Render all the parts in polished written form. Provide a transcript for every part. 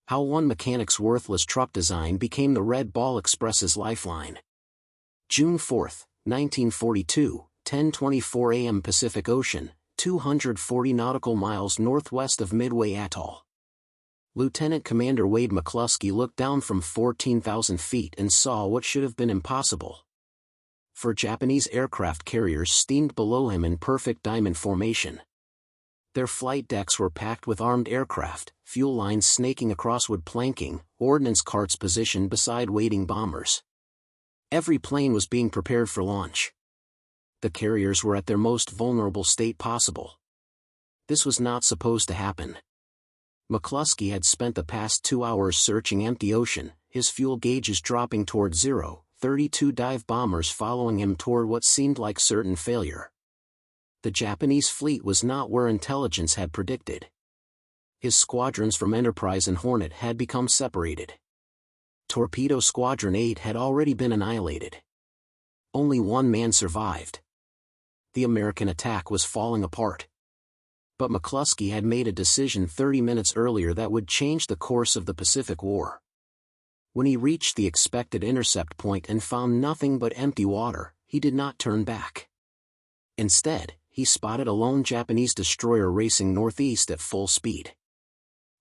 How one mechanic's worthless truck design became the Red Ball Express's lifeline. June 4, 1942, 10:24 a.m. Pacific Ocean, 240 nautical miles northwest of Midway Atoll. Lieutenant Commander Wade McCluskey looked down from 14,000 feet and saw what should have been impossible. 4 Japanese aircraft carriers steamed below him in perfect diamond formation. Their flight decks were packed with armed aircraft, fuel lines snaking across wood planking, ordnance carts positioned beside waiting bombers. Every plane was being prepared for launch. The carriers were at their most vulnerable state possible. This was not supposed to happen. McCluskey had spent the past 2 hours searching empty ocean, his fuel gauges dropping toward zero, 32 dive bombers following him toward what seemed like certain failure. The Japanese fleet was not where intelligence had predicted. His squadrons from Enterprise and Hornet had become separated. Torpedo Squadron 8 had already been annihilated. Only one man survived. The American attack was falling apart. But McCluskey had made a decision 30 minutes earlier that would change the course of the Pacific War. When he reached the expected intercept point and found nothing but empty water, he did not turn back. Instead, he spotted a lone Japanese destroyer racing northeast at full speed.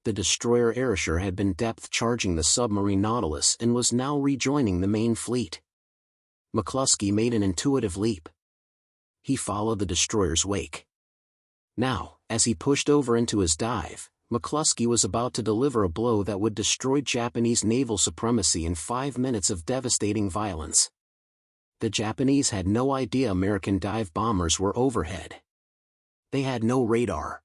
The destroyer Arashi had been depth-charging the submarine Nautilus and was now rejoining the main fleet. McCluskey made an intuitive leap. He followed the destroyer's wake. Now, as he pushed over into his dive, McCluskey was about to deliver a blow that would destroy Japanese naval supremacy in 5 minutes of devastating violence. The Japanese had no idea American dive bombers were overhead. They had no radar.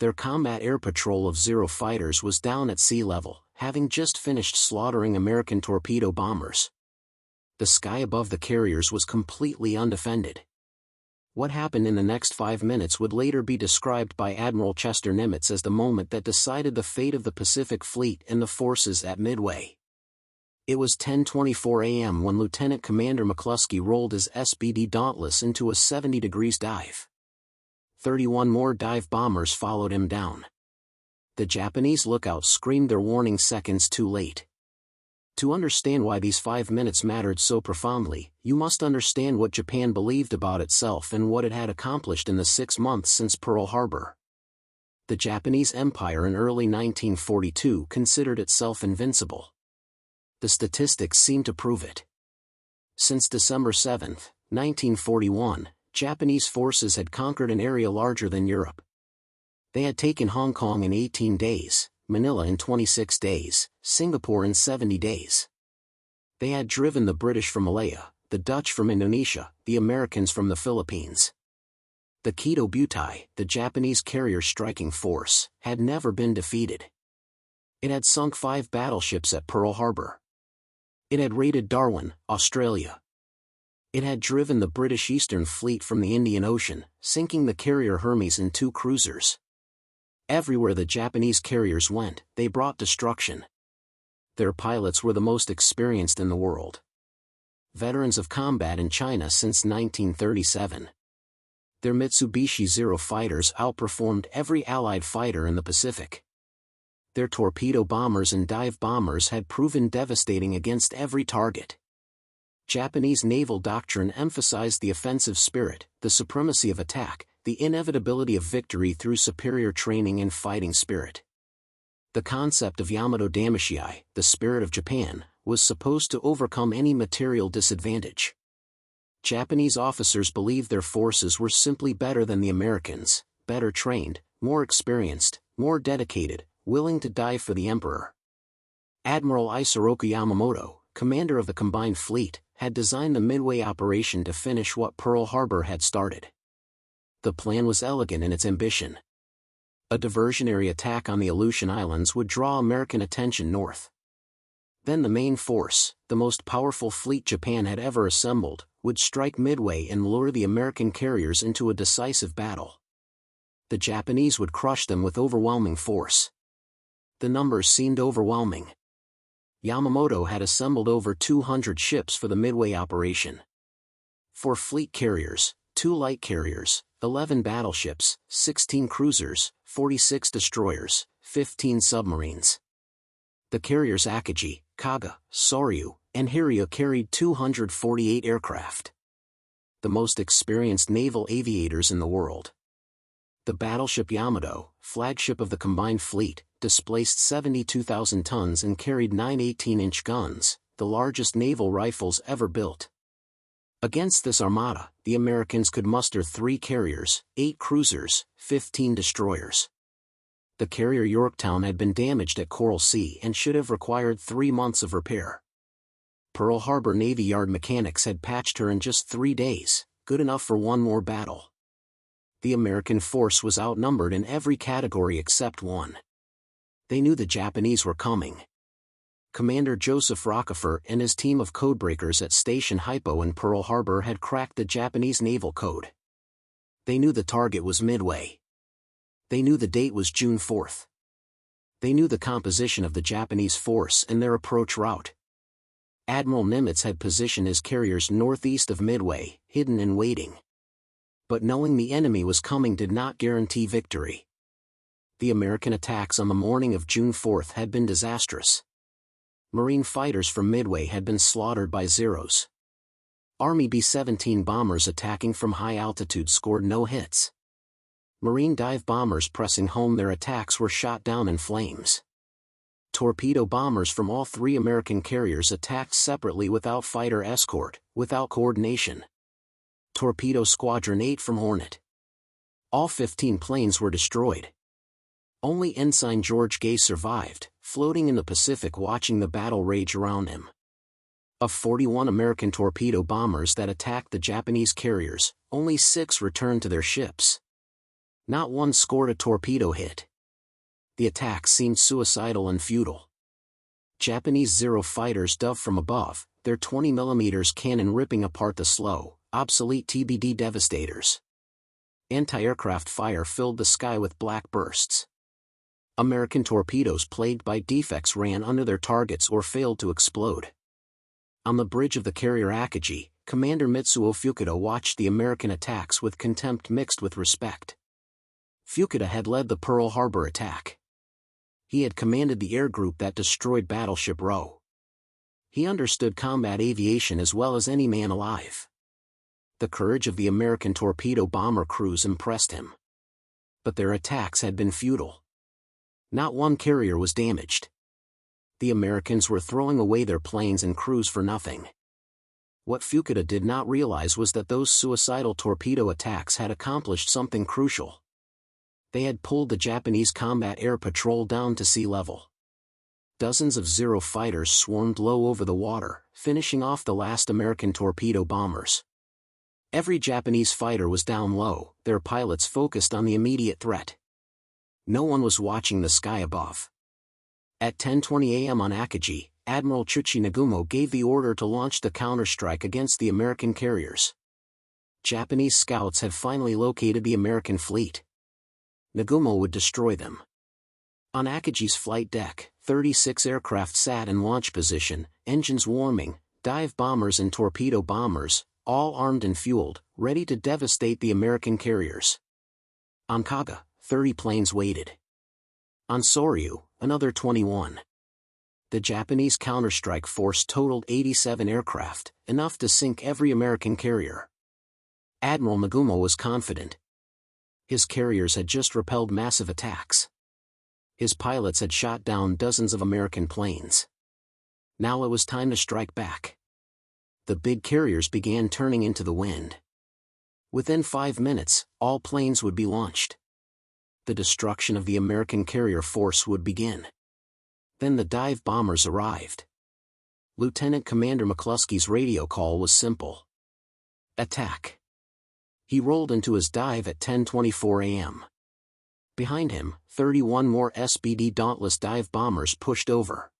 Their combat air patrol of Zero fighters was down at sea level, having just finished slaughtering American torpedo bombers. The sky above the carriers was completely undefended. What happened in the next 5 minutes would later be described by Admiral Chester Nimitz as the moment that decided the fate of the Pacific Fleet and the forces at Midway. It was 10:24 a.m. when Lieutenant Commander McCluskey rolled his SBD Dauntless into a 70 degrees dive. 31 more dive bombers followed him down. The Japanese lookouts screamed their warning seconds too late. To understand why these 5 minutes mattered so profoundly, you must understand what Japan believed about itself and what it had accomplished in the 6 months since Pearl Harbor. The Japanese Empire in early 1942 considered itself invincible. The statistics seem to prove it. Since December 7, 1941, Japanese forces had conquered an area larger than Europe. They had taken Hong Kong in 18 days, Manila in 26 days, Singapore in 70 days. They had driven the British from Malaya, the Dutch from Indonesia, the Americans from the Philippines. The Kido Butai, the Japanese carrier striking force, had never been defeated. It had sunk 5 battleships at Pearl Harbor. It had raided Darwin, Australia. It had driven the British Eastern Fleet from the Indian Ocean, sinking the carrier Hermes and 2 cruisers. Everywhere the Japanese carriers went, they brought destruction. Their pilots were the most experienced in the world. Veterans of combat in China since 1937. Their Mitsubishi Zero fighters outperformed every Allied fighter in the Pacific. Their torpedo bombers and dive bombers had proven devastating against every target. Japanese naval doctrine emphasized the offensive spirit, the supremacy of attack, the inevitability of victory through superior training and fighting spirit. The concept of Yamato Damashii, the spirit of Japan, was supposed to overcome any material disadvantage. Japanese officers believed their forces were simply better than the Americans, better trained, more experienced, more dedicated, willing to die for the emperor. Admiral Isoroku Yamamoto, commander of the combined fleet, had designed the Midway operation to finish what Pearl Harbor had started. The plan was elegant in its ambition. A diversionary attack on the Aleutian Islands would draw American attention north. Then the main force, the most powerful fleet Japan had ever assembled, would strike Midway and lure the American carriers into a decisive battle. The Japanese would crush them with overwhelming force. The numbers seemed overwhelming. Yamamoto had assembled over 200 ships for the Midway operation. 4 fleet carriers, 2 light carriers, 11 battleships, 16 cruisers, 46 destroyers, 15 submarines. The carriers Akagi, Kaga, Soryu, and Hiryu carried 248 aircraft. The most experienced naval aviators in the world. The battleship Yamato, flagship of the combined fleet, displaced 72,000 tons and carried 9 18-inch guns, the largest naval rifles ever built. Against this armada, the Americans could muster 3 carriers, 8 cruisers, 15 destroyers. The carrier Yorktown had been damaged at Coral Sea and should have required 3 months of repair. Pearl Harbor Navy Yard mechanics had patched her in just 3 days, good enough for one more battle. The American force was outnumbered in every category except one. They knew the Japanese were coming. Commander Joseph Rockefeller and his team of codebreakers at Station Hypo in Pearl Harbor had cracked the Japanese naval code. They knew the target was Midway. They knew the date was June 4th. They knew the composition of the Japanese force and their approach route. Admiral Nimitz had positioned his carriers northeast of Midway, hidden and waiting. But knowing the enemy was coming did not guarantee victory. The American attacks on the morning of June 4th had been disastrous. Marine fighters from Midway had been slaughtered by Zeros. Army B-17 bombers attacking from high altitude scored no hits. Marine dive bombers pressing home their attacks were shot down in flames. Torpedo bombers from all 3 American carriers attacked separately without fighter escort, without coordination. Torpedo Squadron 8 from Hornet. All 15 planes were destroyed. Only Ensign George Gay survived, floating in the Pacific watching the battle rage around him. Of 41 American torpedo bombers that attacked the Japanese carriers, only 6 returned to their ships. Not one scored a torpedo hit. The attacks seemed suicidal and futile. Japanese Zero fighters dove from above, their 20mm cannon ripping apart the slow, obsolete TBD Devastators. Anti-aircraft fire filled the sky with black bursts. American torpedoes plagued by defects ran under their targets or failed to explode. On the bridge of the carrier Akagi, Commander Mitsuo Fukuda watched the American attacks with contempt mixed with respect. Fukuda had led the Pearl Harbor attack. He had commanded the air group that destroyed Battleship Row. He understood combat aviation as well as any man alive. The courage of the American torpedo bomber crews impressed him. But their attacks had been futile. Not one carrier was damaged. The Americans were throwing away their planes and crews for nothing. What Fukuda did not realize was that those suicidal torpedo attacks had accomplished something crucial. They had pulled the Japanese combat air patrol down to sea level. Dozens of Zero fighters swarmed low over the water, finishing off the last American torpedo bombers. Every Japanese fighter was down low, their pilots focused on the immediate threat. No one was watching the sky above. At 10:20 a.m. on Akagi, Admiral Chuchi Nagumo gave the order to launch the counterstrike against the American carriers. Japanese scouts had finally located the American fleet. Nagumo would destroy them. On Akagi's flight deck, 36 aircraft sat in launch position, engines warming, dive bombers and torpedo bombers, all armed and fueled, ready to devastate the American carriers. On Kaga, 30 planes waited. On Soryu, another 21. The Japanese counterstrike force totaled 87 aircraft, enough to sink every American carrier. Admiral Nagumo was confident. His carriers had just repelled massive attacks. His pilots had shot down dozens of American planes. Now it was time to strike back. The big carriers began turning into the wind. Within 5 minutes, all planes would be launched. The destruction of the American carrier force would begin. Then the dive bombers arrived. Lieutenant Commander McCluskey's radio call was simple. Attack. He rolled into his dive at 10:24 a.m. Behind him, 31 more SBD Dauntless dive bombers pushed over.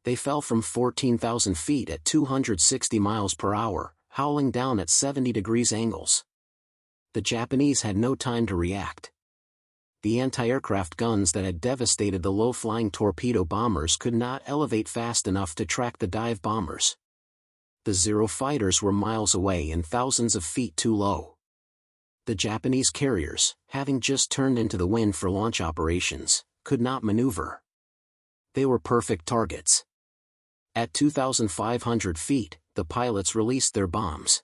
They fell from 14,000 feet at 260 miles per hour, howling down at 70 degrees angles. The Japanese had no time to react. The anti-aircraft guns that had devastated the low-flying torpedo bombers could not elevate fast enough to track the dive bombers. The Zero fighters were miles away and thousands of feet too low. The Japanese carriers, having just turned into the wind for launch operations, could not maneuver. They were perfect targets. At 2,500 feet, the pilots released their bombs.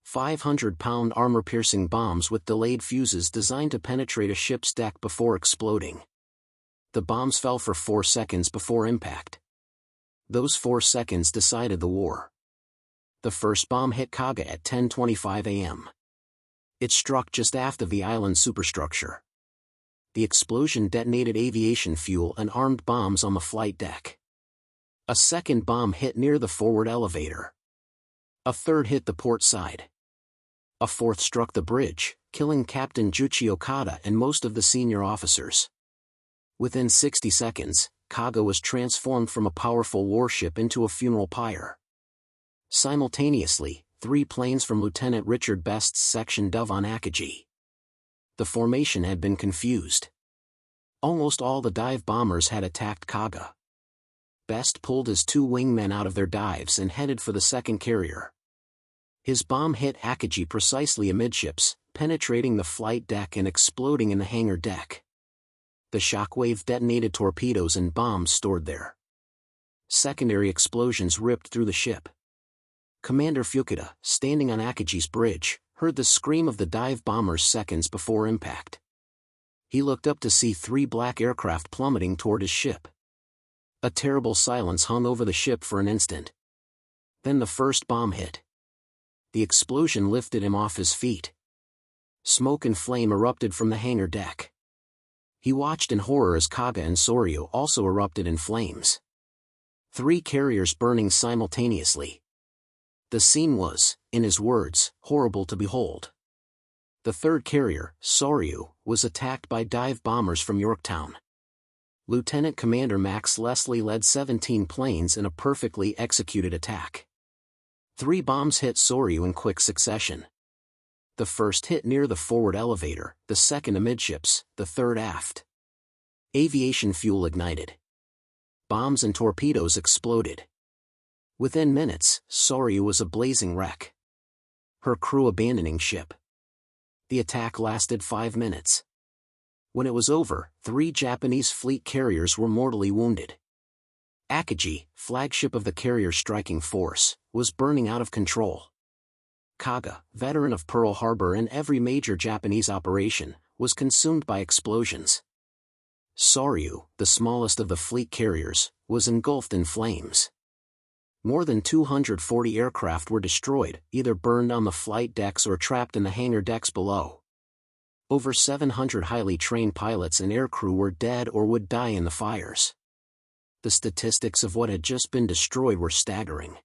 500-pound armor-piercing bombs with delayed fuses designed to penetrate a ship's deck before exploding. The bombs fell for 4 seconds before impact. Those 4 seconds decided the war. The first bomb hit Kaga at 10:25 a.m. It struck just aft of the island's superstructure. The explosion detonated aviation fuel and armed bombs on the flight deck. A second bomb hit near the forward elevator. A third hit the port side. A fourth struck the bridge, killing Captain Juichi Okada and most of the senior officers. Within 60 seconds, Kaga was transformed from a powerful warship into a funeral pyre. Simultaneously, 3 planes from Lieutenant Richard Best's section dove on Akagi. The formation had been confused. Almost all the dive bombers had attacked Kaga. Best pulled his 2 wingmen out of their dives and headed for the second carrier. His bomb hit Akagi precisely amidships, penetrating the flight deck and exploding in the hangar deck. The shockwave detonated torpedoes and bombs stored there. Secondary explosions ripped through the ship. Commander Fukuda, standing on Akagi's bridge, heard the scream of the dive bombers seconds before impact. He looked up to see 3 black aircraft plummeting toward his ship. A terrible silence hung over the ship for an instant. Then the first bomb hit. The explosion lifted him off his feet. Smoke and flame erupted from the hangar deck. He watched in horror as Kaga and Soryu also erupted in flames. 3 carriers burning simultaneously. The scene was, in his words, horrible to behold. The third carrier, Soryu, was attacked by dive bombers from Yorktown. Lieutenant Commander Max Leslie led 17 planes in a perfectly executed attack. 3 bombs hit Soryu in quick succession. The first hit near the forward elevator, the second amidships, the third aft. Aviation fuel ignited. Bombs and torpedoes exploded. Within minutes, Soryu was a blazing wreck. Her crew abandoning ship. The attack lasted 5 minutes. When it was over, 3 Japanese fleet carriers were mortally wounded. Akagi, flagship of the carrier striking force, was burning out of control. Kaga, veteran of Pearl Harbor and every major Japanese operation, was consumed by explosions. Soryu, the smallest of the fleet carriers, was engulfed in flames. More than 240 aircraft were destroyed, either burned on the flight decks or trapped in the hangar decks below. Over 700 highly trained pilots and aircrew were dead or would die in the fires. The statistics of what had just been destroyed were staggering.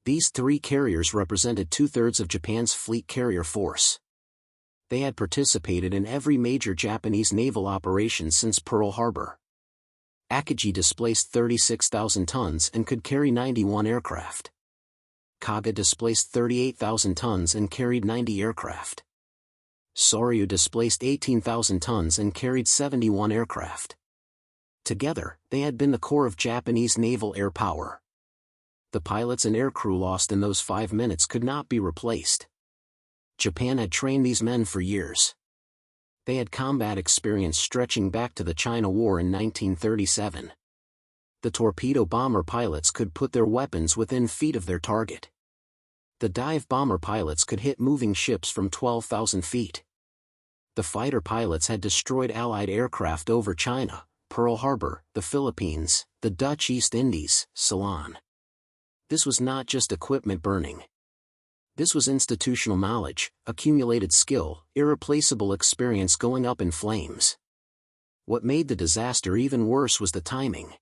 These 3 carriers represented 2/3 of Japan's fleet carrier force. They had participated in every major Japanese naval operation since Pearl Harbor. Akagi displaced 36,000 tons and could carry 91 aircraft. Kaga displaced 38,000 tons and carried 90 aircraft. Soryu displaced 18,000 tons and carried 71 aircraft. Together, they had been the core of Japanese naval air power. The pilots and aircrew lost in those 5 minutes could not be replaced. Japan had trained these men for years. They had combat experience stretching back to the China War in 1937. The torpedo bomber pilots could put their weapons within feet of their target. The dive bomber pilots could hit moving ships from 12,000 feet. The fighter pilots had destroyed Allied aircraft over China, Pearl Harbor, the Philippines, the Dutch East Indies, Ceylon. This was not just equipment burning. This was institutional knowledge, accumulated skill, irreplaceable experience going up in flames. What made the disaster even worse was the timing.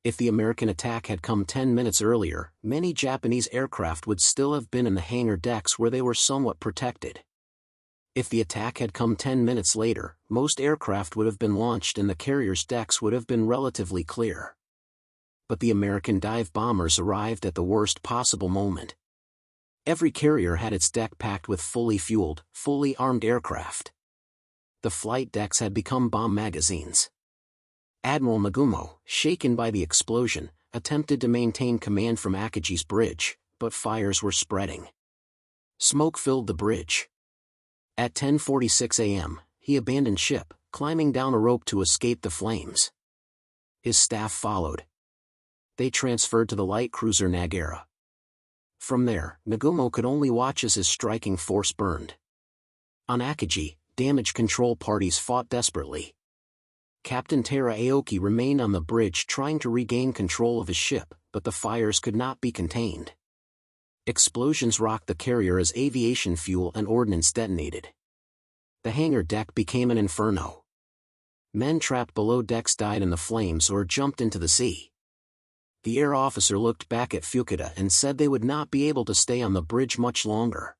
If the American attack had come 10 minutes earlier, many Japanese aircraft would still have been in the hangar decks where they were somewhat protected. If the attack had come 10 minutes later, most aircraft would have been launched and the carrier's decks would have been relatively clear. But the American dive bombers arrived at the worst possible moment. Every carrier had its deck packed with fully fueled, fully armed aircraft. The flight decks had become bomb magazines. Admiral Nagumo, shaken by the explosion, attempted to maintain command from Akagi's bridge, but fires were spreading. Smoke filled the bridge. At 10:46 a.m., he abandoned ship, climbing down a rope to escape the flames. His staff followed. They transferred to the light cruiser Nagara. From there, Nagumo could only watch as his striking force burned. On Akagi, damage control parties fought desperately. Captain Tara Aoki remained on the bridge trying to regain control of his ship, but the fires could not be contained. Explosions rocked the carrier as aviation fuel and ordnance detonated. The hangar deck became an inferno. Men trapped below decks died in the flames or jumped into the sea. The air officer looked back at Fukuda and said they would not be able to stay on the bridge much longer.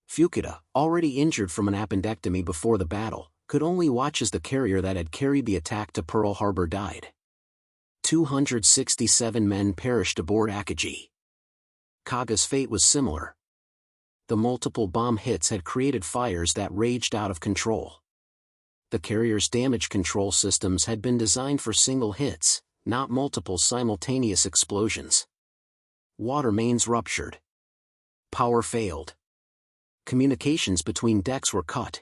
Fukuda, already injured from an appendectomy before the battle, could only watch as the carrier that had carried the attack to Pearl Harbor died. 267 men perished aboard Akagi. Kaga's fate was similar. The multiple bomb hits had created fires that raged out of control. The carrier's damage control systems had been designed for single hits, not multiple simultaneous explosions. Water mains ruptured. Power failed. Communications between decks were cut.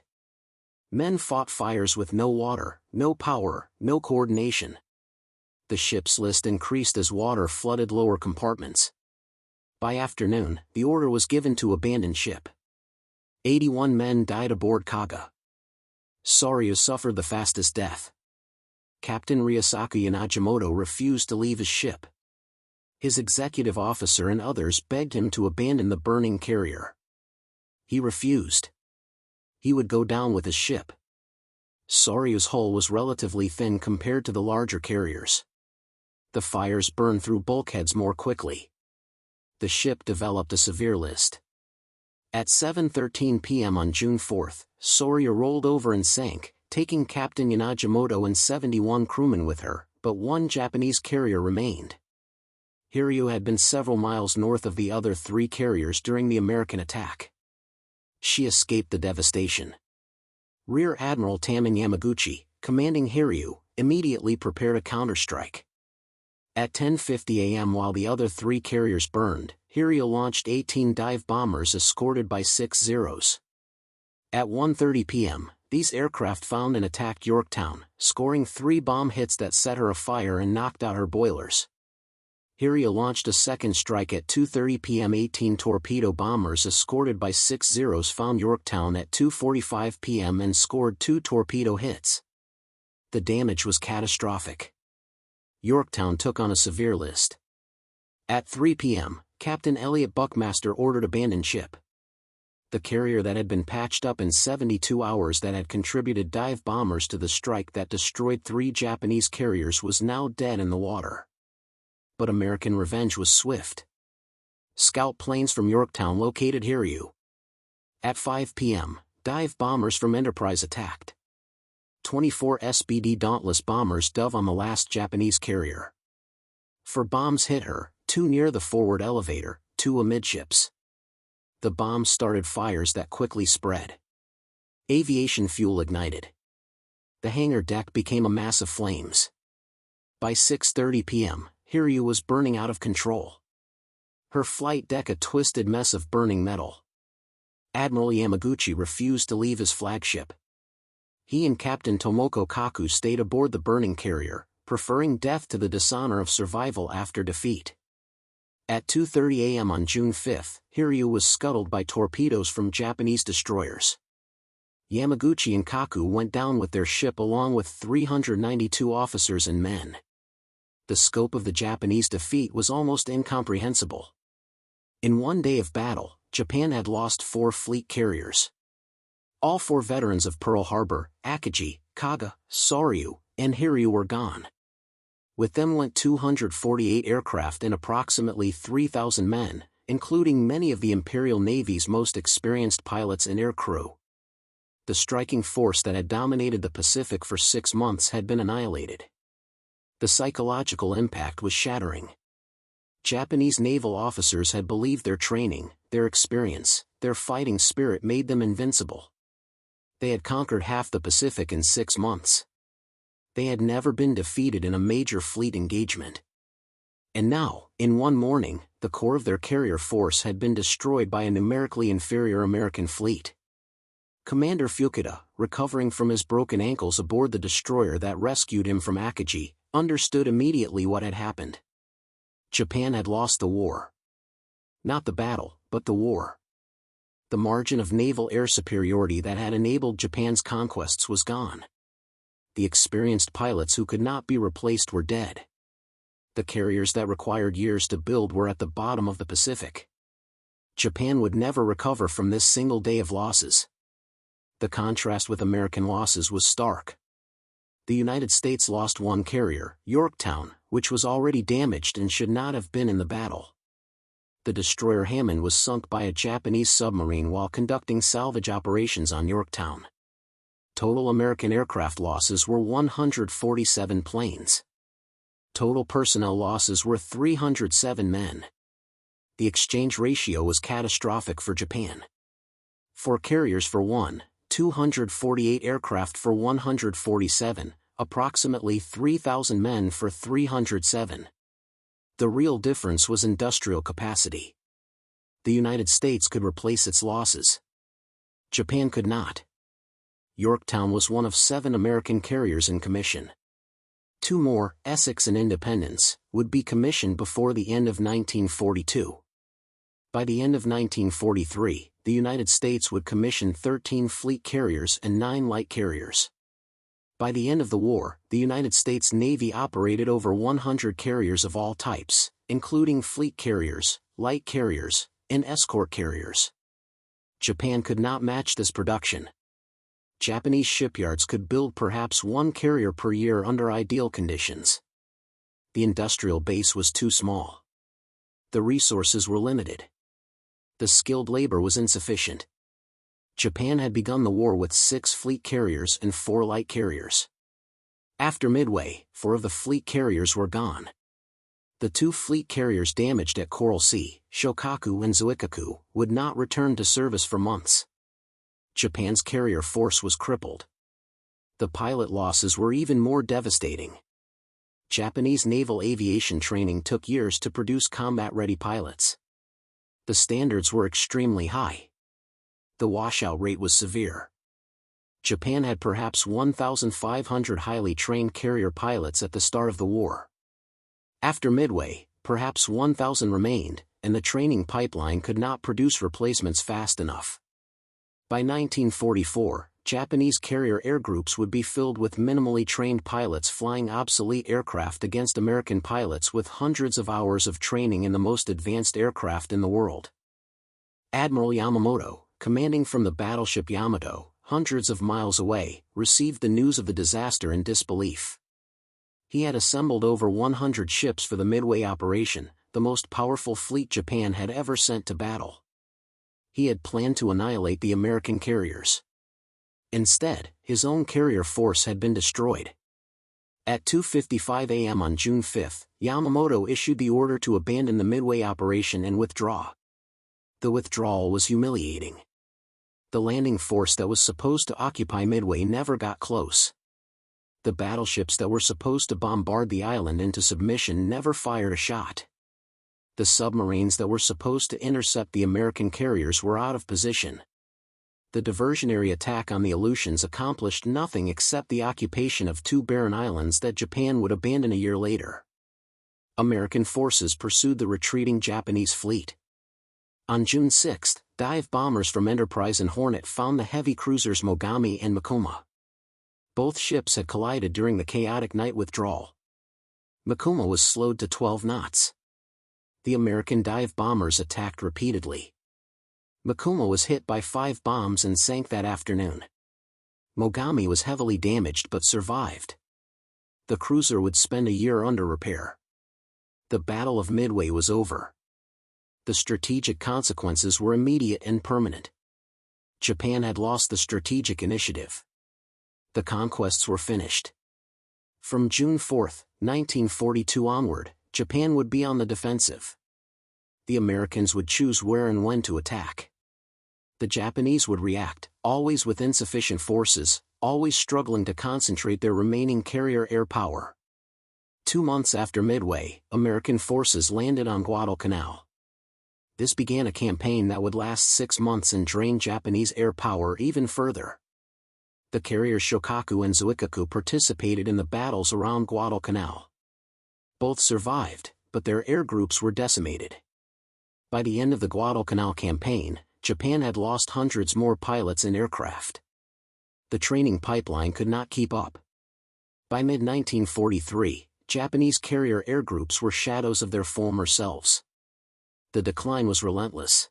Men fought fires with no water, no power, no coordination. The ship's list increased as water flooded lower compartments. By afternoon, the order was given to abandon ship. 81 men died aboard Kaga. Soryu suffered the fastest death. Captain Ryosaku Yanagimoto refused to leave his ship. His executive officer and others begged him to abandon the burning carrier. He refused. He would go down with his ship. Soryu's hull was relatively thin compared to the larger carriers. The fires burned through bulkheads more quickly. The ship developed a severe list. At 7:13 p.m. on June 4, Soryu rolled over and sank, taking Captain Yanagimoto and 71 crewmen with her, but one Japanese carrier remained. Hiryu had been several miles north of the other three carriers during the American attack. She escaped the devastation. Rear Admiral Taman Yamaguchi, commanding Hiryu, immediately prepared a counterstrike. At 10:50 a.m. while the other three carriers burned, Hiryu launched 18 dive bombers escorted by 6 Zeros. At 1:30 p.m., these aircraft found and attacked Yorktown, scoring 3 bomb hits that set her afire and knocked out her boilers. Hiryu launched a second strike at 2:30 p.m. 18 torpedo bombers escorted by 6 Zeros found Yorktown at 2:45 p.m. and scored 2 torpedo hits. The damage was catastrophic. Yorktown took on a severe list. At 3 p.m., Captain Elliot Buckmaster ordered abandon ship. The carrier that had been patched up in 72 hours that had contributed dive bombers to the strike that destroyed 3 Japanese carriers was now dead in the water. But American revenge was swift. Scout planes from Yorktown located Hiryu. At 5 p.m., dive bombers from Enterprise attacked. 24 SBD Dauntless bombers dove on the last Japanese carrier. 4 bombs hit her, 2 near the forward elevator, 2 amidships. The bombs started fires that quickly spread. Aviation fuel ignited. The hangar deck became a mass of flames. By 6:30 p.m., Hiryu was burning out of control. Her flight deck a twisted mess of burning metal. Admiral Yamaguchi refused to leave his flagship. He and Captain Tomoko Kaku stayed aboard the burning carrier, preferring death to the dishonor of survival after defeat. At 2:30 a.m. on June 5, Hiryu was scuttled by torpedoes from Japanese destroyers. Yamaguchi and Kaku went down with their ship along with 392 officers and men. The scope of the Japanese defeat was almost incomprehensible. In one day of battle, Japan had lost 4 fleet carriers. All 4 veterans of Pearl Harbor, Akagi, Kaga, Soryu, and Hiryu were gone. With them went 248 aircraft and approximately 3,000 men, including many of the Imperial Navy's most experienced pilots and aircrew. The striking force that had dominated the Pacific for 6 months had been annihilated. The psychological impact was shattering. Japanese naval officers had believed their training, their experience, their fighting spirit made them invincible. They had conquered half the Pacific in 6 months. They had never been defeated in a major fleet engagement. And now, in one morning, the core of their carrier force had been destroyed by a numerically inferior American fleet. Commander Fukuda, recovering from his broken ankles aboard the destroyer that rescued him from Akagi, understood immediately what had happened. Japan had lost the war. Not the battle, but the war. The margin of naval air superiority that had enabled Japan's conquests was gone. The experienced pilots who could not be replaced were dead. The carriers that required years to build were at the bottom of the Pacific. Japan would never recover from this single day of losses. The contrast with American losses was stark. The United States lost one carrier, Yorktown, which was already damaged and should not have been in the battle. The destroyer Hammond was sunk by a Japanese submarine while conducting salvage operations on Yorktown. Total American aircraft losses were 147 planes. Total personnel losses were 307 men. The exchange ratio was catastrophic for Japan. 4 carriers for 248 aircraft for 147, approximately 3,000 men for 307. The real difference was industrial capacity. The United States could replace its losses. Japan could not. Yorktown was one of 7 American carriers in commission. 2 more, Essex and Independence, would be commissioned before the end of 1942. By the end of 1943, the United States would commission 13 fleet carriers and 9 light carriers. By the end of the war, the United States Navy operated over 100 carriers of all types, including fleet carriers, light carriers, and escort carriers. Japan could not match this production. Japanese shipyards could build perhaps 1 carrier per year under ideal conditions. The industrial base was too small. The resources were limited. The skilled labor was insufficient. Japan had begun the war with 6 fleet carriers and 4 light carriers. After Midway, 4 of the fleet carriers were gone. The 2 fleet carriers damaged at Coral Sea, Shokaku and Zuikaku, would not return to service for months. Japan's carrier force was crippled. The pilot losses were even more devastating. Japanese naval aviation training took years to produce combat-ready pilots. The standards were extremely high. The washout rate was severe. Japan had perhaps 1,500 highly trained carrier pilots at the start of the war. After Midway, perhaps 1,000 remained, and the training pipeline could not produce replacements fast enough. By 1944, Japanese carrier air groups would be filled with minimally trained pilots flying obsolete aircraft against American pilots with hundreds of hours of training in the most advanced aircraft in the world. Admiral Yamamoto, commanding from the battleship Yamato, hundreds of miles away, received the news of the disaster in disbelief. He had assembled over 100 ships for the Midway operation, the most powerful fleet Japan had ever sent to battle. He had planned to annihilate the American carriers. Instead, his own carrier force had been destroyed. At 2:55 a.m. on June 5, Yamamoto issued the order to abandon the Midway operation and withdraw. The withdrawal was humiliating. The landing force that was supposed to occupy Midway never got close. The battleships that were supposed to bombard the island into submission never fired a shot. The submarines that were supposed to intercept the American carriers were out of position. The diversionary attack on the Aleutians accomplished nothing except the occupation of 2 barren islands that Japan would abandon a year later. American forces pursued the retreating Japanese fleet. On June 6, dive bombers from Enterprise and Hornet found the heavy cruisers Mogami and Mikuma. Both ships had collided during the chaotic night withdrawal. Mikuma was slowed to 12 knots. The American dive bombers attacked repeatedly. Mikuma was hit by 5 bombs and sank that afternoon. Mogami was heavily damaged but survived. The cruiser would spend a year under repair. The Battle of Midway was over. The strategic consequences were immediate and permanent. Japan had lost the strategic initiative. The conquests were finished. From June 4, 1942 onward, Japan would be on the defensive. The Americans would choose where and when to attack. The Japanese would react, always with insufficient forces, always struggling to concentrate their remaining carrier air power. 2 months after Midway, American forces landed on Guadalcanal. This began a campaign that would last 6 months and drain Japanese air power even further. The carriers Shokaku and Zuikaku participated in the battles around Guadalcanal. Both survived, but their air groups were decimated. By the end of the Guadalcanal campaign, Japan had lost hundreds more pilots and aircraft. The training pipeline could not keep up. By mid-1943, Japanese carrier air groups were shadows of their former selves. The decline was relentless.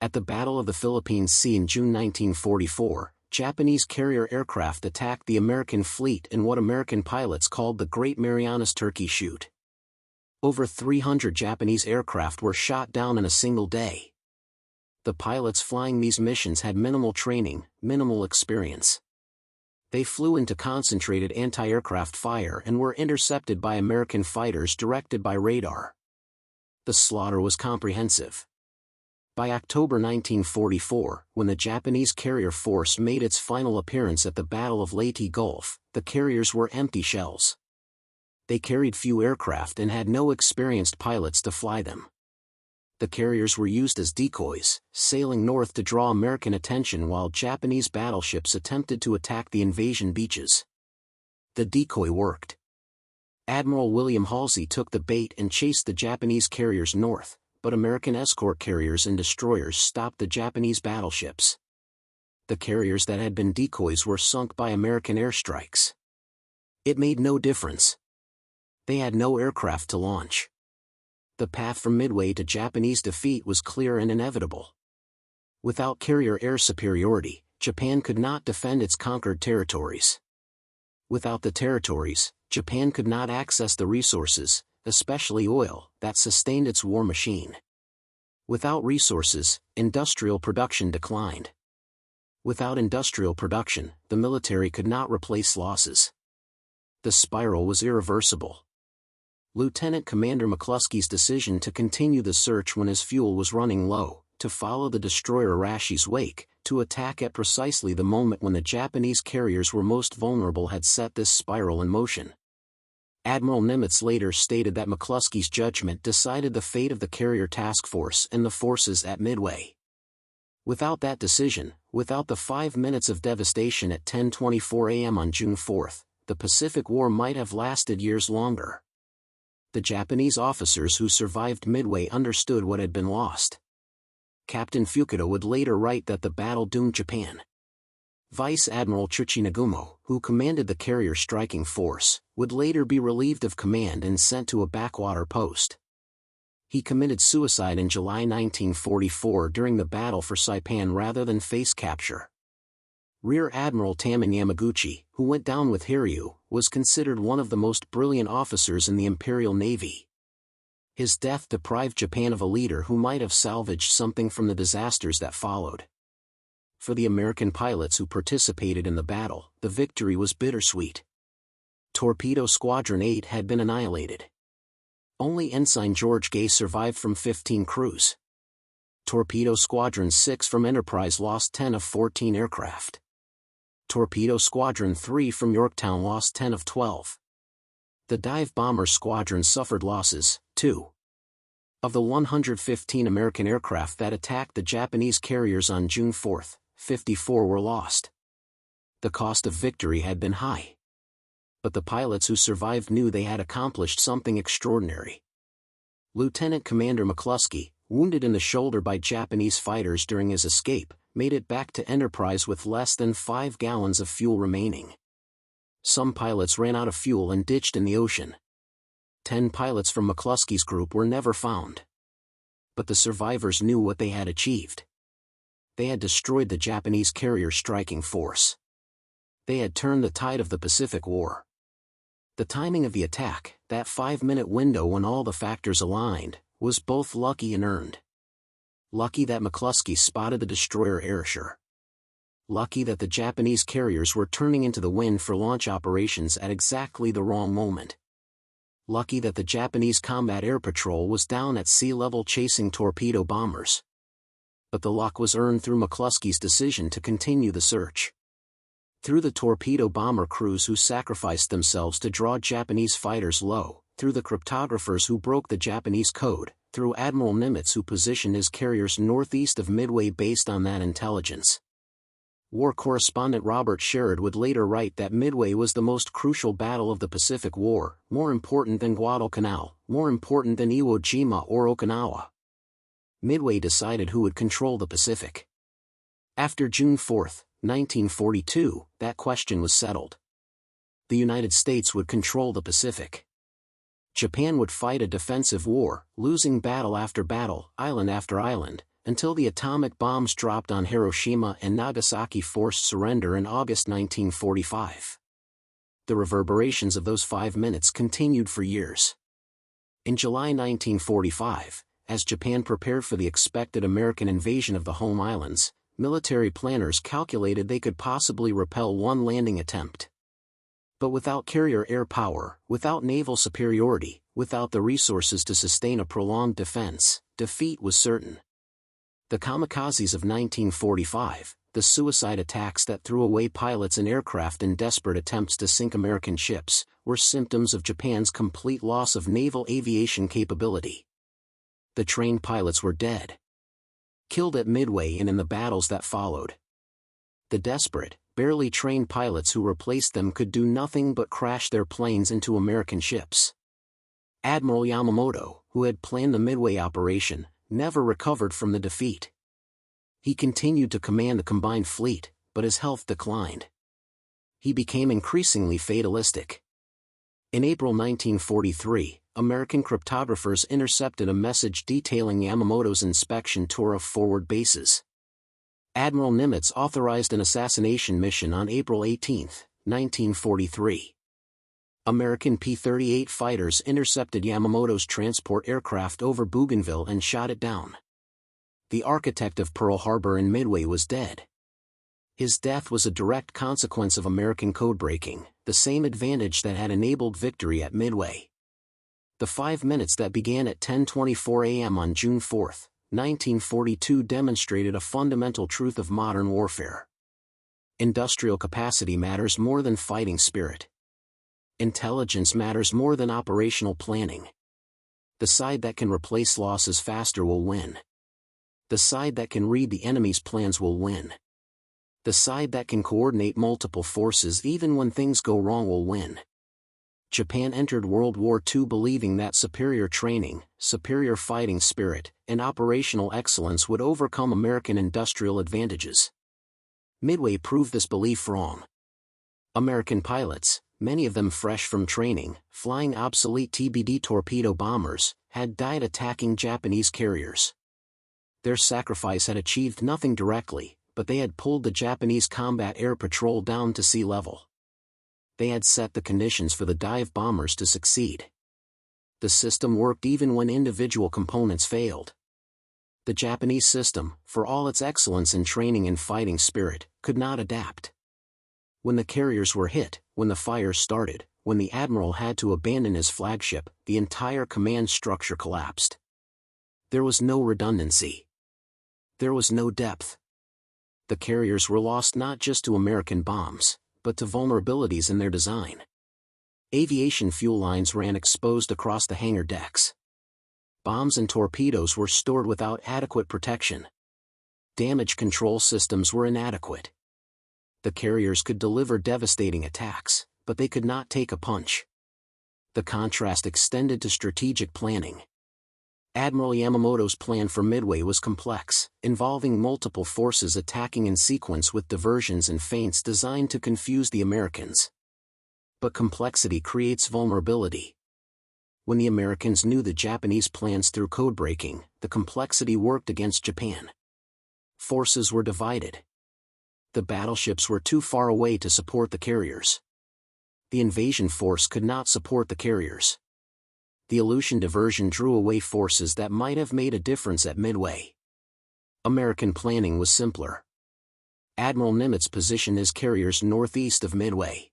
At the Battle of the Philippine Sea in June 1944, Japanese carrier aircraft attacked the American fleet in what American pilots called the Great Marianas Turkey Shoot. Over 300 Japanese aircraft were shot down in a single day. The pilots flying these missions had minimal training, minimal experience. They flew into concentrated anti-aircraft fire and were intercepted by American fighters directed by radar. The slaughter was comprehensive. By October 1944, when the Japanese carrier force made its final appearance at the Battle of Leyte Gulf, the carriers were empty shells. They carried few aircraft and had no experienced pilots to fly them. The carriers were used as decoys, sailing north to draw American attention while Japanese battleships attempted to attack the invasion beaches. The decoy worked. Admiral William Halsey took the bait and chased the Japanese carriers north, but American escort carriers and destroyers stopped the Japanese battleships. The carriers that had been decoys were sunk by American airstrikes. It made no difference. They had no aircraft to launch. The path from Midway to Japanese defeat was clear and inevitable. Without carrier air superiority, Japan could not defend its conquered territories. Without the territories, Japan could not access the resources, especially oil, that sustained its war machine. Without resources, industrial production declined. Without industrial production, the military could not replace losses. The spiral was irreversible. Lieutenant Commander McCluskey's decision to continue the search when his fuel was running low, to follow the destroyer Arashi's wake, to attack at precisely the moment when the Japanese carriers were most vulnerable had set this spiral in motion. Admiral Nimitz later stated that McCluskey's judgment decided the fate of the carrier task force and the forces at Midway. Without that decision, without the 5 minutes of devastation at 10:24 a.m. on June 4, the Pacific War might have lasted years longer. The Japanese officers who survived Midway understood what had been lost. Captain Fukuda would later write that the battle doomed Japan. Vice Admiral Tsuchinagumo, who commanded the carrier striking force, would later be relieved of command and sent to a backwater post. He committed suicide in July 1944 during the battle for Saipan rather than face capture. Rear Admiral Taman Yamaguchi, who went down with Hiryu, was considered one of the most brilliant officers in the Imperial Navy. His death deprived Japan of a leader who might have salvaged something from the disasters that followed. For the American pilots who participated in the battle, the victory was bittersweet. Torpedo Squadron 8 had been annihilated. Only Ensign George Gay survived from 15 crews. Torpedo Squadron 6 from Enterprise lost 10 of 14 aircraft. Torpedo Squadron 3 from Yorktown lost 10 of 12. The Dive Bomber Squadron suffered losses, too. Of the 115 American aircraft that attacked the Japanese carriers on June 4, 54 were lost. The cost of victory had been high. But the pilots who survived knew they had accomplished something extraordinary. Lieutenant Commander McCluskey, wounded in the shoulder by Japanese fighters during his escape, made it back to Enterprise with less than 5 gallons of fuel remaining. Some pilots ran out of fuel and ditched in the ocean. 10 pilots from McCluskey's group were never found. But the survivors knew what they had achieved. They had destroyed the Japanese carrier striking force. They had turned the tide of the Pacific War. The timing of the attack, that 5-minute window when all the factors aligned, was both lucky and earned. Lucky that McCluskey spotted the destroyer Arashi. Lucky that the Japanese carriers were turning into the wind for launch operations at exactly the wrong moment. Lucky that the Japanese Combat Air Patrol was down at sea level chasing torpedo bombers. But the luck was earned through McCluskey's decision to continue the search. Through the torpedo bomber crews who sacrificed themselves to draw Japanese fighters low, through the cryptographers who broke the Japanese code, through Admiral Nimitz who positioned his carriers northeast of Midway based on that intelligence. War correspondent Robert Sherrod would later write that Midway was the most crucial battle of the Pacific War, more important than Guadalcanal, more important than Iwo Jima or Okinawa. Midway decided who would control the Pacific. After June 4, 1942, that question was settled. The United States would control the Pacific. Japan would fight a defensive war, losing battle after battle, island after island, until the atomic bombs dropped on Hiroshima and Nagasaki forced surrender in August 1945. The reverberations of those 5 minutes continued for years. In July 1945, as Japan prepared for the expected American invasion of the home islands, military planners calculated they could possibly repel one landing attempt. But without carrier air power, without naval superiority, without the resources to sustain a prolonged defense, defeat was certain. The kamikazes of 1945, the suicide attacks that threw away pilots and aircraft in desperate attempts to sink American ships, were symptoms of Japan's complete loss of naval aviation capability. The trained pilots were dead, killed at Midway and in the battles that followed. The desperate, barely trained pilots who replaced them could do nothing but crash their planes into American ships. Admiral Yamamoto, who had planned the Midway operation, never recovered from the defeat. He continued to command the combined fleet, but his health declined. He became increasingly fatalistic. In April 1943, American cryptographers intercepted a message detailing Yamamoto's inspection tour of forward bases. Admiral Nimitz authorized an assassination mission on April 18, 1943. American P-38 fighters intercepted Yamamoto's transport aircraft over Bougainville and shot it down. The architect of Pearl Harbor in Midway was dead. His death was a direct consequence of American code-breaking, the same advantage that had enabled victory at Midway. The 5 minutes that began at 10:24 a.m. on June 4, 1942 demonstrated a fundamental truth of modern warfare. Industrial capacity matters more than fighting spirit. Intelligence matters more than operational planning. The side that can replace losses faster will win. The side that can read the enemy's plans will win. The side that can coordinate multiple forces even when things go wrong will win. Japan entered World War II believing that superior training, superior fighting spirit, and operational excellence would overcome American industrial advantages. Midway proved this belief wrong. American pilots, many of them fresh from training, flying obsolete TBD torpedo bombers, had died attacking Japanese carriers. Their sacrifice had achieved nothing directly, but they had pulled the Japanese combat air patrol down to sea level. They had set the conditions for the dive bombers to succeed. The system worked even when individual components failed. The Japanese system, for all its excellence in training and fighting spirit, could not adapt. When the carriers were hit, when the fires started, when the admiral had to abandon his flagship, the entire command structure collapsed. There was no redundancy. There was no depth. The carriers were lost not just to American bombs, but to vulnerabilities in their design. Aviation fuel lines ran exposed across the hangar decks. Bombs and torpedoes were stored without adequate protection. Damage control systems were inadequate. The carriers could deliver devastating attacks, but they could not take a punch. The contrast extended to strategic planning. Admiral Yamamoto's plan for Midway was complex, involving multiple forces attacking in sequence with diversions and feints designed to confuse the Americans. But complexity creates vulnerability. When the Americans knew the Japanese plans through code-breaking, the complexity worked against Japan. Forces were divided. The battleships were too far away to support the carriers. The invasion force could not support the carriers. The Aleutian diversion drew away forces that might have made a difference at Midway. American planning was simpler. Admiral Nimitz positioned his carriers northeast of Midway.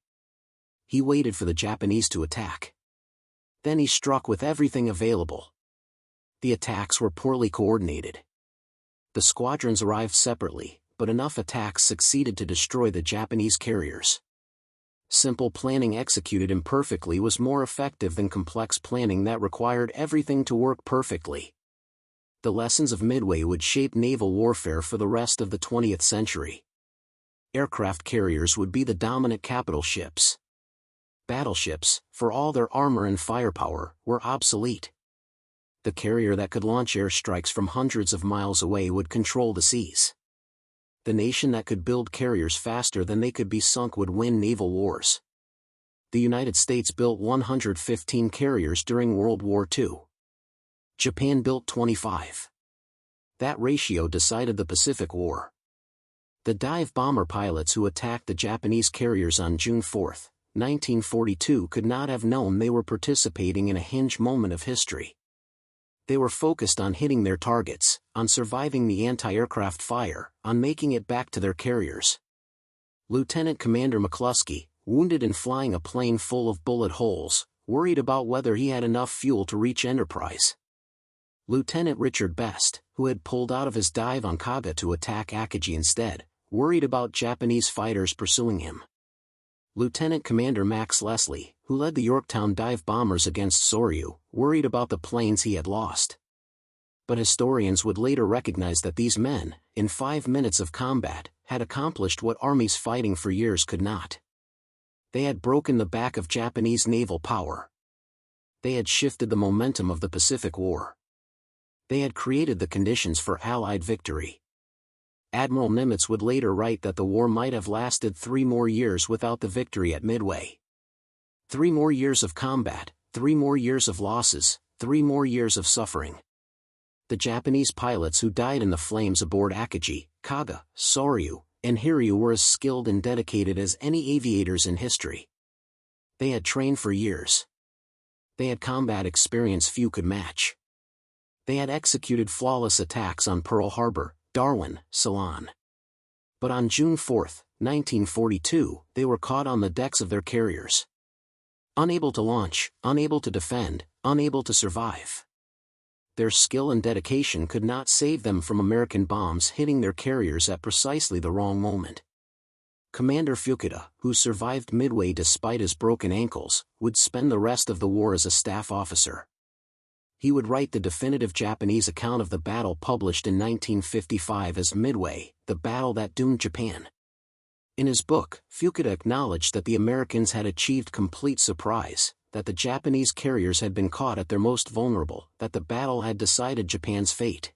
He waited for the Japanese to attack. Then he struck with everything available. The attacks were poorly coordinated. The squadrons arrived separately, but enough attacks succeeded to destroy the Japanese carriers. Simple planning executed imperfectly was more effective than complex planning that required everything to work perfectly. The lessons of Midway would shape naval warfare for the rest of the 20th century. aircraft carriers would be the dominant capital ships. Battleships, for all their armor and firepower, were obsolete. The carrier that could launch airstrikes from hundreds of miles away would control the seas. The nation that could build carriers faster than they could be sunk would win naval wars. The United States built 115 carriers during World War II. Japan built 25. That ratio decided the Pacific War. The dive bomber pilots who attacked the Japanese carriers on June 4, 1942 could not have known they were participating in a hinge moment of history. They were focused on hitting their targets, on surviving the anti-aircraft fire, on making it back to their carriers. Lieutenant Commander McCluskey, wounded and flying a plane full of bullet holes, worried about whether he had enough fuel to reach Enterprise. Lieutenant Richard Best, who had pulled out of his dive on Kaga to attack Akagi instead, worried about Japanese fighters pursuing him. Lieutenant Commander Max Leslie, who led the Yorktown dive bombers against Soryu, worried about the planes he had lost. But historians would later recognize that these men, in 5 minutes of combat, had accomplished what armies fighting for years could not. They had broken the back of Japanese naval power. They had shifted the momentum of the Pacific War. They had created the conditions for Allied victory. Admiral Nimitz would later write that the war might have lasted 3 more years without the victory at Midway. 3 more years of combat, 3 more years of losses, 3 more years of suffering. The Japanese pilots who died in the flames aboard Akagi, Kaga, Soryu, and Hiryu were as skilled and dedicated as any aviators in history. They had trained for years. They had combat experience few could match. They had executed flawless attacks on Pearl Harbor, Darwin, Ceylon. But on June 4, 1942, they were caught on the decks of their carriers. Unable to launch, unable to defend, unable to survive. Their skill and dedication could not save them from American bombs hitting their carriers at precisely the wrong moment. Commander Fukuda, who survived Midway despite his broken ankles, would spend the rest of the war as a staff officer. He would write the definitive Japanese account of the battle published in 1955 as Midway, the battle that doomed Japan. In his book, Fukuda acknowledged that the Americans had achieved complete surprise, that the Japanese carriers had been caught at their most vulnerable, that the battle had decided Japan's fate.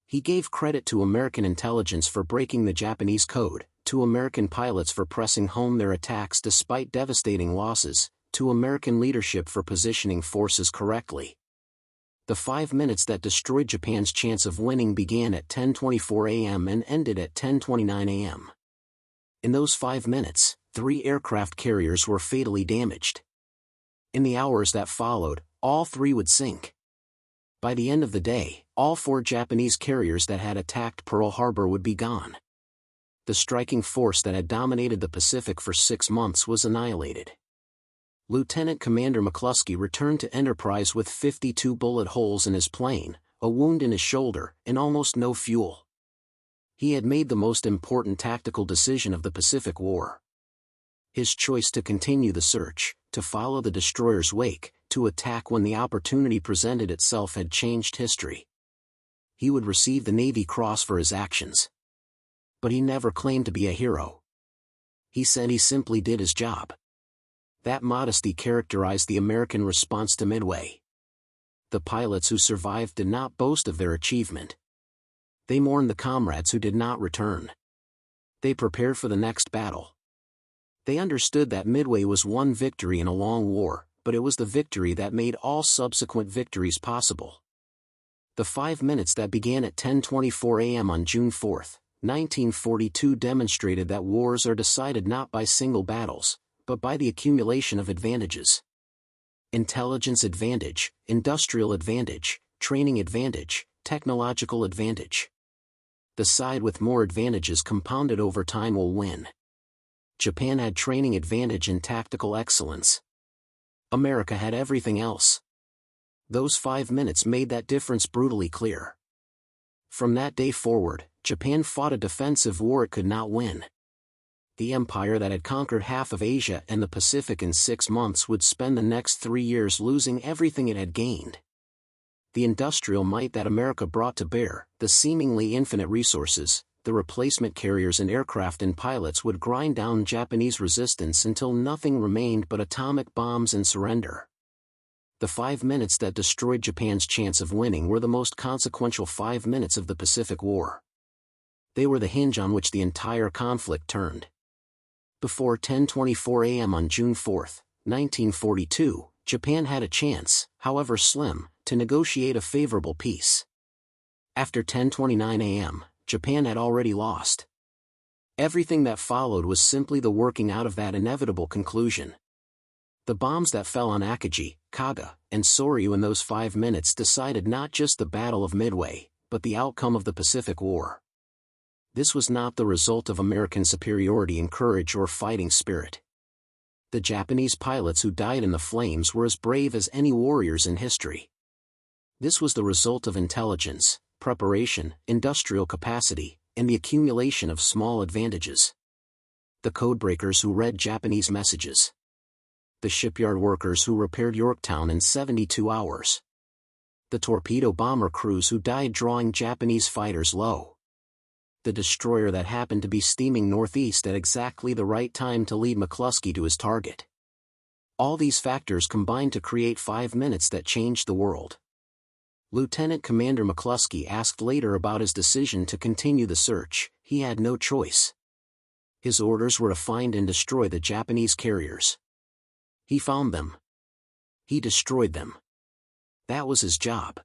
He gave credit to American intelligence for breaking the Japanese code, to American pilots for pressing home their attacks despite devastating losses, to American leadership for positioning forces correctly. The 5 minutes that destroyed Japan's chance of winning began at 10:24 a.m. and ended at 10:29 a.m. In those 5 minutes, 3 aircraft carriers were fatally damaged. In the hours that followed, all 3 would sink. By the end of the day, all 4 Japanese carriers that had attacked Pearl Harbor would be gone. The striking force that had dominated the Pacific for 6 months was annihilated. Lieutenant Commander McCluskey returned to Enterprise with 52 bullet holes in his plane, a wound in his shoulder, and almost no fuel. He had made the most important tactical decision of the Pacific War. His choice to continue the search, to follow the destroyer's wake, to attack when the opportunity presented itself had changed history. He would receive the Navy Cross for his actions. But he never claimed to be a hero. He said he simply did his job. That modesty characterized the American response to Midway. The pilots who survived did not boast of their achievement. They mourned the comrades who did not return. They prepared for the next battle. They understood that Midway was one victory in a long war, but it was the victory that made all subsequent victories possible. The 5 minutes that began at 10:24 a.m. on June 4, 1942 demonstrated that wars are decided not by single battles, but by the accumulation of advantages. Intelligence advantage, industrial advantage, training advantage, technological advantage. The side with more advantages compounded over time will win. Japan had training advantage and tactical excellence. America had everything else. Those 5 minutes made that difference brutally clear. From that day forward, Japan fought a defensive war it could not win. The empire that had conquered half of Asia and the Pacific in 6 months would spend the next 3 years losing everything it had gained. The industrial might that America brought to bear, the seemingly infinite resources, the replacement carriers and aircraft and pilots would grind down Japanese resistance until nothing remained but atomic bombs and surrender. The 5 minutes that destroyed Japan's chance of winning were the most consequential 5 minutes of the Pacific War. They were the hinge on which the entire conflict turned. Before 10:24 a.m. on June 4, 1942, Japan had a chance, however slim, to negotiate a favorable peace. After 10:29 a.m., Japan had already lost. Everything that followed was simply the working out of that inevitable conclusion. The bombs that fell on Akagi, Kaga, and Soryu in those 5 minutes decided not just the Battle of Midway, but the outcome of the Pacific War. This was not the result of American superiority in courage or fighting spirit. The Japanese pilots who died in the flames were as brave as any warriors in history. This was the result of intelligence, preparation, industrial capacity, and the accumulation of small advantages. The codebreakers who read Japanese messages. The shipyard workers who repaired Yorktown in 72 hours. The torpedo bomber crews who died drawing Japanese fighters low. The destroyer that happened to be steaming northeast at exactly the right time to lead McCluskey to his target. All these factors combined to create 5 minutes that changed the world. Lieutenant Commander McCluskey asked later about his decision to continue the search. He had no choice. His orders were to find and destroy the Japanese carriers. He found them. He destroyed them. That was his job.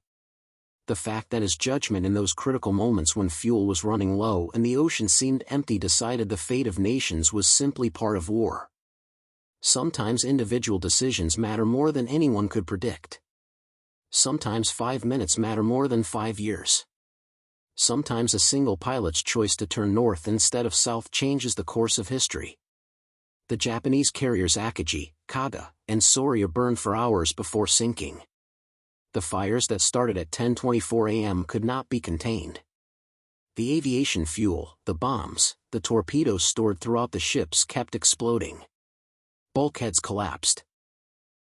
The fact that his judgment in those critical moments when fuel was running low and the ocean seemed empty decided the fate of nations was simply part of war. Sometimes individual decisions matter more than anyone could predict. Sometimes 5 minutes matter more than 5 years. Sometimes a single pilot's choice to turn north instead of south changes the course of history. The Japanese carriers Akagi, Kaga, and Soryu burned for hours before sinking. The fires that started at 10:24 a.m. could not be contained. The aviation fuel, the bombs, the torpedoes stored throughout the ships kept exploding. Bulkheads collapsed.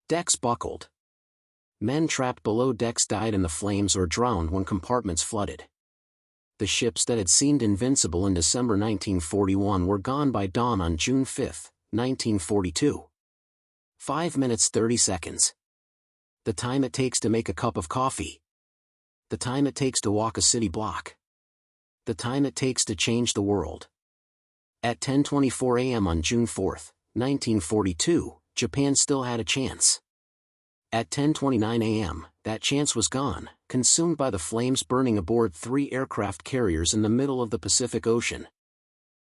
Decks buckled. Men trapped below decks died in the flames or drowned when compartments flooded. The ships that had seemed invincible in December 1941 were gone by dawn on June 5, 1942. 5 minutes 30 seconds. The time it takes to make a cup of coffee. The time it takes to walk a city block. The time it takes to change the world. At 10:24 a.m. on June 4, 1942, Japan still had a chance. At 10:29 a.m., that chance was gone, consumed by the flames burning aboard 3 aircraft carriers in the middle of the Pacific Ocean.